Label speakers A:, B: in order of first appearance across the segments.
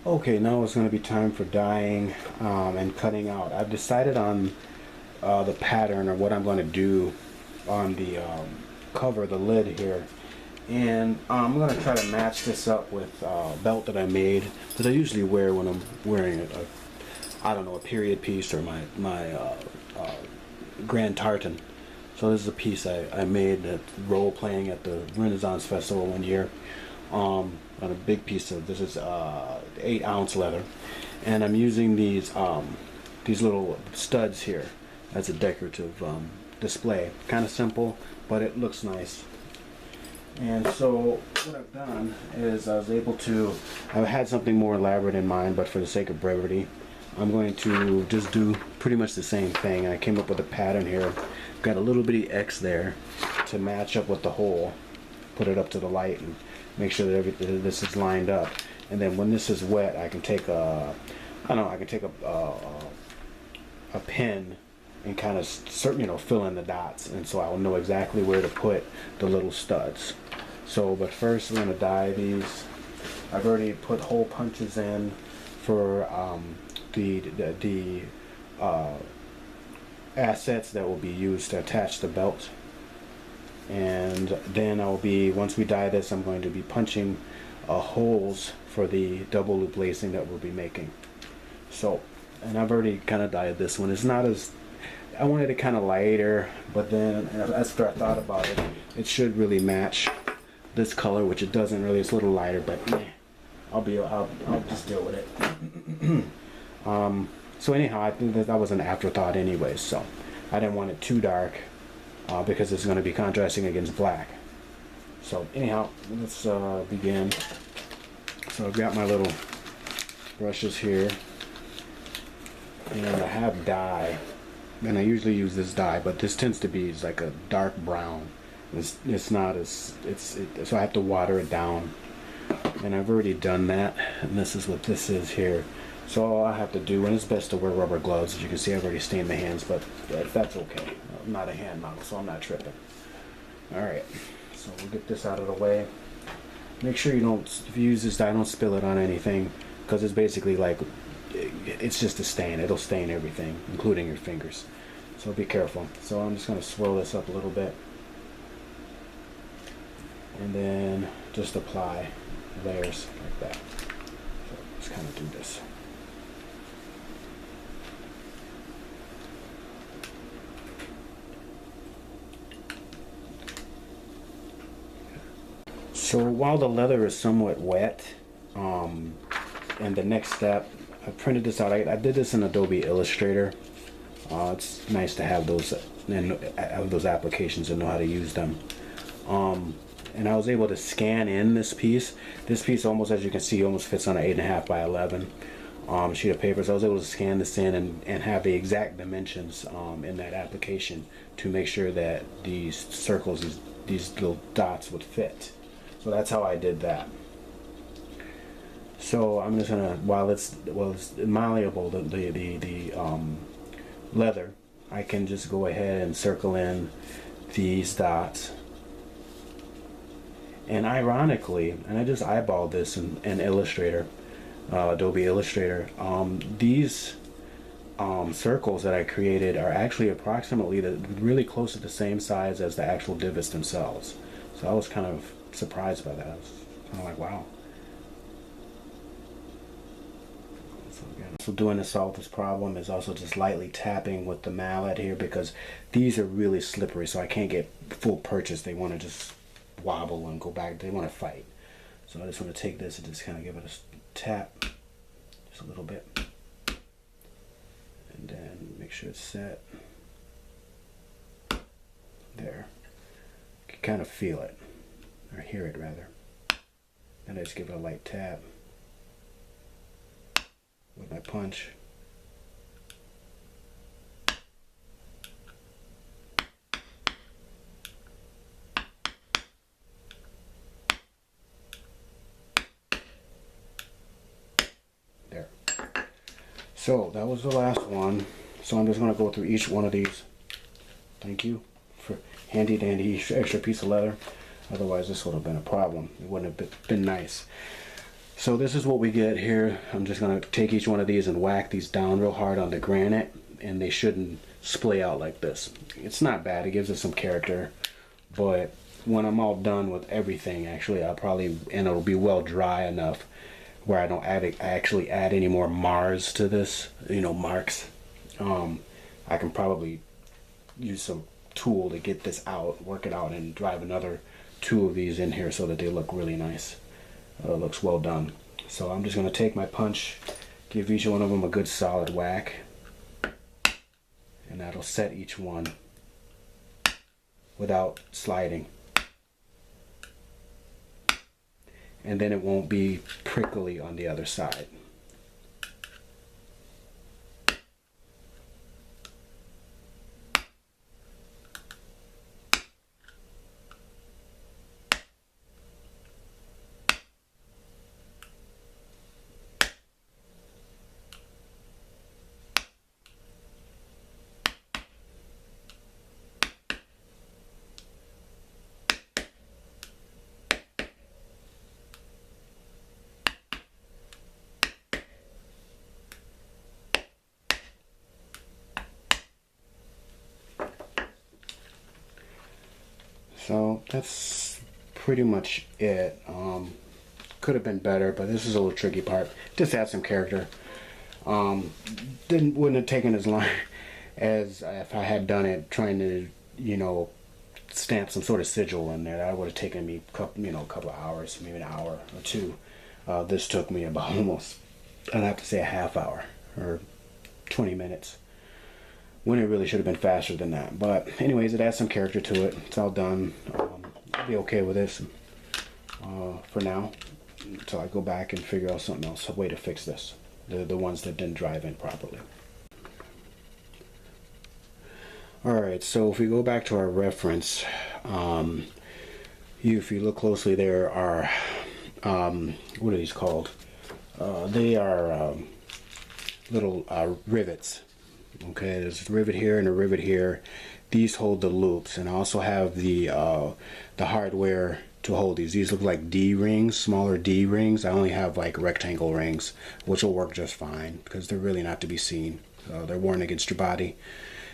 A: Okay, now it's going to be time for dyeing and cutting out. I've decided on the pattern or what I'm going to do on the cover, the lid here. And I'm going to try to match this up with a belt that I made that I usually wear when I'm wearing I don't know, a period piece or my grand tartan. So this is a piece I made at role playing at the Renaissance Festival one year. On a big piece of this is 8-ounce leather, and I'm using these little studs here as a decorative display. Kind of simple, but it looks nice. And so what I've done is I had something more elaborate in mind, but for the sake of brevity, I'm going to just do pretty much the same thing. I came up with a pattern here. Got a little bitty X there to match up with the hole. Put it up to the light and make sure that everything this is lined up. And then when this is wet, I can take a pen and kind of fill in the dots, and so I will know exactly where to put the little studs. So, but first we're going to dye these. I've already put hole punches in for the assets that will be used to attach the belt. And then once we dye this, I'm going to be punching holes for the double loop lacing that we'll be making. So, and I've already kind of dyed this one. It's not as, I wanted it kind of lighter, but then after I thought about it, it should really match this color, which it doesn't really. It's a little lighter, but I'll just deal with it. So anyhow, I think that was an afterthought anyway, so I didn't want it too dark because it's going to be contrasting against black. So anyhow, let's begin. So I've got my little brushes here, and I have dye, and I usually use this dye, but this tends to be like a dark brown. It's not as so I have to water it down, and I've already done that, and this is what this is here. So all I have to do, and it's best to wear rubber gloves. As you can see, I've already stained my hands, but that's okay. I'm not a hand model, so I'm not tripping. Alright, so we'll get this out of the way. Make sure if you use this dye, don't spill it on anything, because it's basically like, it's just a stain. It'll stain everything, including your fingers. So be careful. So I'm just going to swirl this up a little bit, and then just apply layers like that. So let's kind of do this. So while the leather is somewhat wet, and the next step, I printed this out. I did this in Adobe Illustrator. It's nice to have those applications and know how to use them. And I was able to scan in this piece. This piece, almost, as you can see, almost fits on an 8.5 by 11 sheet of paper. So I was able to scan this in and have the exact dimensions in that application to make sure that these circles, these little dots would fit. So that's how I did that. So I'm just gonna, while it's malleable, the leather, I can just go ahead and circle in these dots. And ironically, and I just eyeballed this in Illustrator, Adobe Illustrator, these circles that I created are actually approximately really close to the same size as the actual divots themselves. So I was kind of surprised by that. I was kind of like, wow. So doing to solve this problem is also just lightly tapping with the mallet here, because these are really slippery, so I can't get full purchase. They want to just wobble and go back. They want to fight. So I just want to take this and just kind of give it a tap just a little bit, and then make sure it's set there. You can kind of feel it, or hear it rather, and I just give it a light tap with my punch. There. So that was the last one. So I'm just going to go through each one of these. Thank you for handy dandy extra piece of leather. Otherwise this would have been a problem. It wouldn't have been nice. So this is what we get here. I'm just gonna take each one of these and whack these down real hard on the granite, and they shouldn't splay out like this. It's not bad, it gives it some character, but when I'm all done with everything, actually, I'll probably, and it'll be well dry enough where I don't actually add any more Mars to this, you know, marks. I can probably use some tool to get this out, work it out, and drive another 2 of these in here so that they look really nice. Looks well done. So I'm just going to take my punch, give each one of them a good solid whack, and that'll set each one without sliding. And then it won't be prickly on the other side. So that's pretty much it. Could have been better, but this is a little tricky part. Just add some character. Wouldn't have taken as long as if I had done it trying to, you know, stamp some sort of sigil in there. That would have taken me a couple of hours, maybe an hour or 2. This took me about almost, I'd have to say, a half hour or 20 minutes. When it really should have been faster than that. But anyways, it adds some character to it. It's all done. I'll be okay with this for now until I go back and figure out something else, a way to fix this. The ones that didn't drive in properly. Alright, so if we go back to our reference, if you look closely, there are, what are these called? They are little rivets. Okay, there's a rivet here and a rivet here. These hold the loops, and I also have the hardware to hold these. These look like D rings, smaller D rings. I only have like rectangle rings, which will work just fine because they're really not to be seen. They're worn against your body.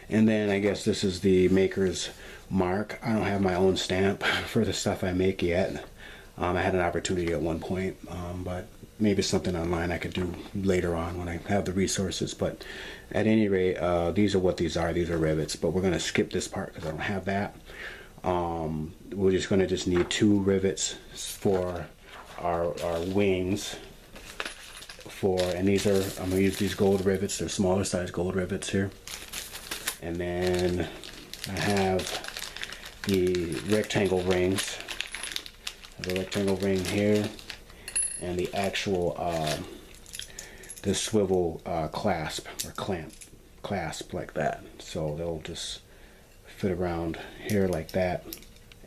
A: And then I guess this is the maker's mark. I don't have my own stamp for the stuff I make yet. I had an opportunity at one point, but maybe something online I could do later on when I have the resources. But at any rate, these are what these are. These are rivets, but we're going to skip this part because I don't have that. We're just going to just need 2 rivets for our wings. And these are, I'm going to use these gold rivets. They're smaller size gold rivets here. And then I have the rectangle rings. The rectangle ring here, and the actual the swivel clasp or clasp like that. So they'll just fit around here like that,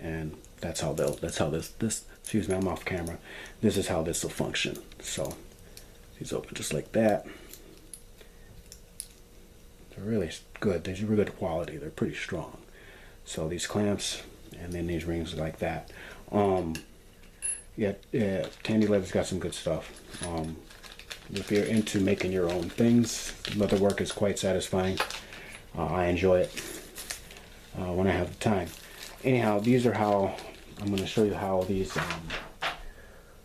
A: and that's how this excuse me, I'm off camera. This is how this will function. So these open just like that. They're really good. They're really good quality. They're pretty strong. So these clamps, and then these rings like that. Yeah, Tandy Leather's got some good stuff. If you're into making your own things, leather work is quite satisfying. I enjoy it when I have the time. Anyhow, these are how, I'm going to show you how these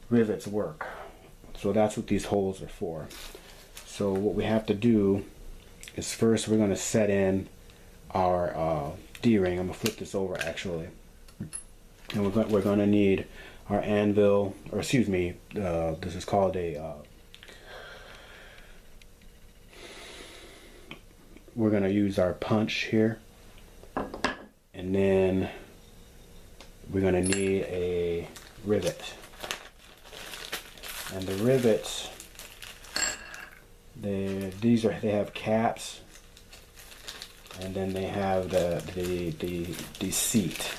A: rivets work. So that's what these holes are for. So what we have to do is first we're going to set in our D-ring. I'm going to flip this over actually. And we're going to need our anvil, or excuse me, this is called a, we're going to use our punch here, and then we're going to need a rivet. And the rivets, they have caps, and then they have the seat.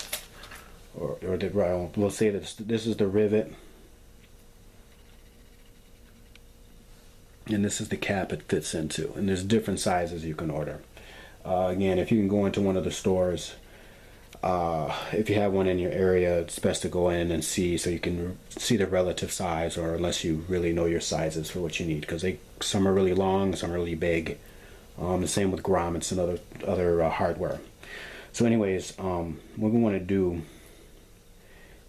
A: We'll say that this is the rivet, and this is the cap it fits into, and there's different sizes you can order. Again, if you can go into one of the stores, If you have one in your area, it's best to go in and see, so you can see the relative size, or unless you really know your sizes for what you need, because some are really long, some are really big. The same with grommets and other hardware. So anyways, what we want to do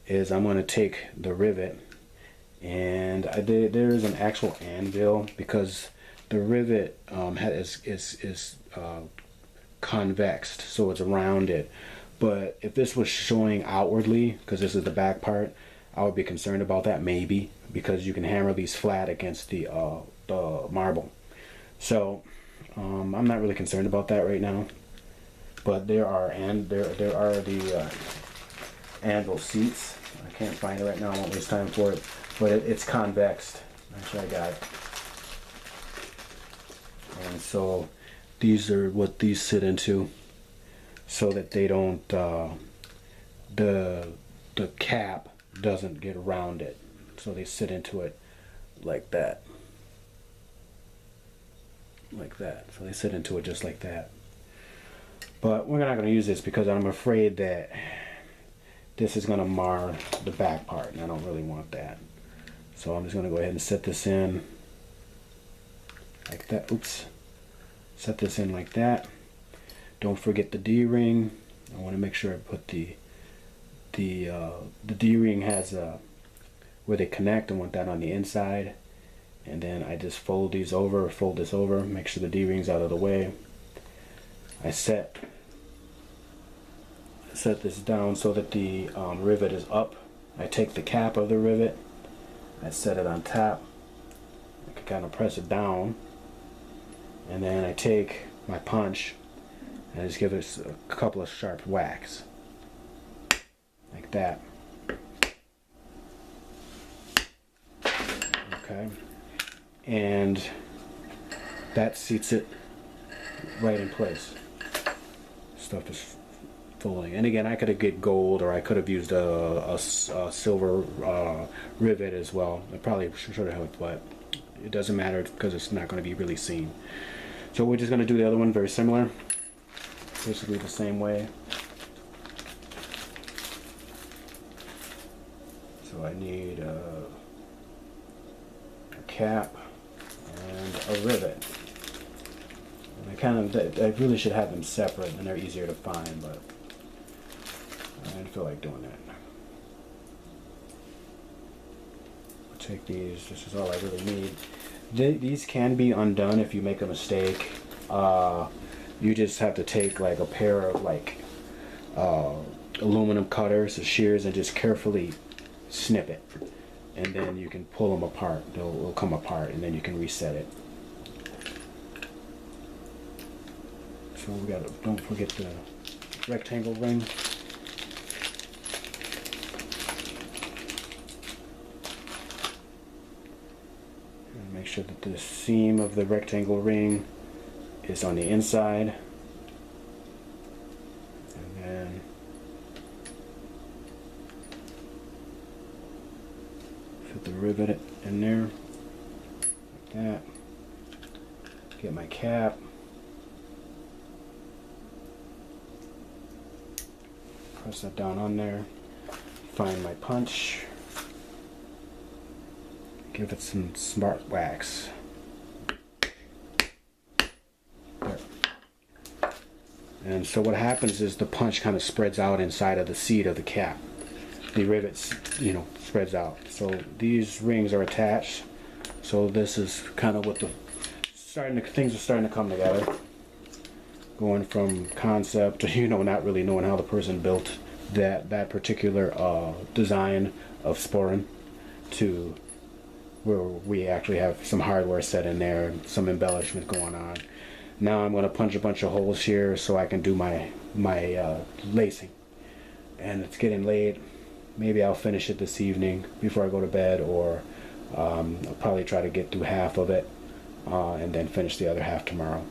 A: is I'm going to take the rivet, and there is an actual anvil, because the rivet is convexed, so it's rounded. But if this was showing outwardly, because this is the back part, I would be concerned about that, maybe, because you can hammer these flat against the marble. So I'm not really concerned about that right now. But there are the anvil seats. I can't find it right now. I won't waste time for it. But it's convexed. Actually, I got it. And so these are what these sit into, so that they don't the cap doesn't get rounded. So they sit into it like that. Like that. So they sit into it just like that. But we're not going to use this because I'm afraid that this is going to mar the back part, and I don't really want that. So I'm just going to go ahead and set this in like that. Oops. Set this in like that. Don't forget the D-ring. I want to make sure I put the D-ring has where they connect. I want that on the inside. And then I just fold this over, make sure the D-ring's out of the way. I set this down so that the rivet is up. I take the cap of the rivet, I set it on top. I can kind of press it down, and then I take my punch and I just give it a couple of sharp whacks like that. Okay, and that seats it right in place. Stuff is folding, and again, I could have get gold, or I could have used a silver rivet as well. I probably should have, but it doesn't matter because it's not going to be really seen. So we're just going to do the other one very similar, basically the same way. So I need a cap and a rivet. I really should have them separate, and they're easier to find, but I didn't feel like doing that. I'll take these. This is all I really need. These can be undone if you make a mistake. You just have to take like a pair of aluminum cutters or shears and just carefully snip it, and then you can pull them apart. They'll come apart, and then you can reset it. So we gotta, don't forget the rectangle ring. And make sure that the seam of the rectangle ring is on the inside. And then fit the rivet in there like that. Get my cap. Press that down on there. Find my punch. Give it some smart wax. There. And so what happens is the punch kind of spreads out inside of the seat of the cap. The rivet, spreads out. So these rings are attached. So this is kind of what things are starting to come together. Going from concept to, not really knowing how the person built that particular design of Sporran, to where we actually have some hardware set in there, some embellishment going on. Now I'm going to punch a bunch of holes here so I can do my lacing. And it's getting late. Maybe I'll finish it this evening before I go to bed, or I'll probably try to get through half of it and then finish the other half tomorrow.